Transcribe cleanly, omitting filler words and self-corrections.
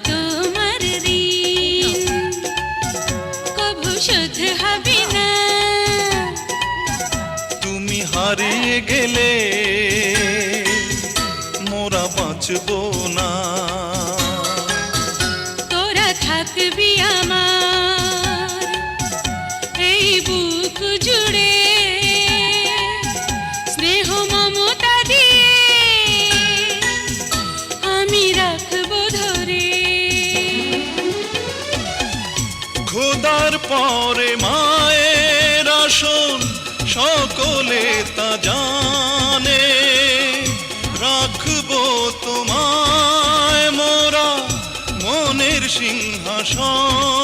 তোমার ঋণ কভু শোধ হবে না। তুমি হারিয়ে গেলে মোরা বাঁচবো না। তোরা থাকবি আমার এই বুক জুড়ে, স্নেহ মমতা দিয়ে আমি রাখবো ধরে। খোদার পরে মায়ের আসন সকলে তা জানে, রাখবো তোমায় মোরা মনের সিংহাসন।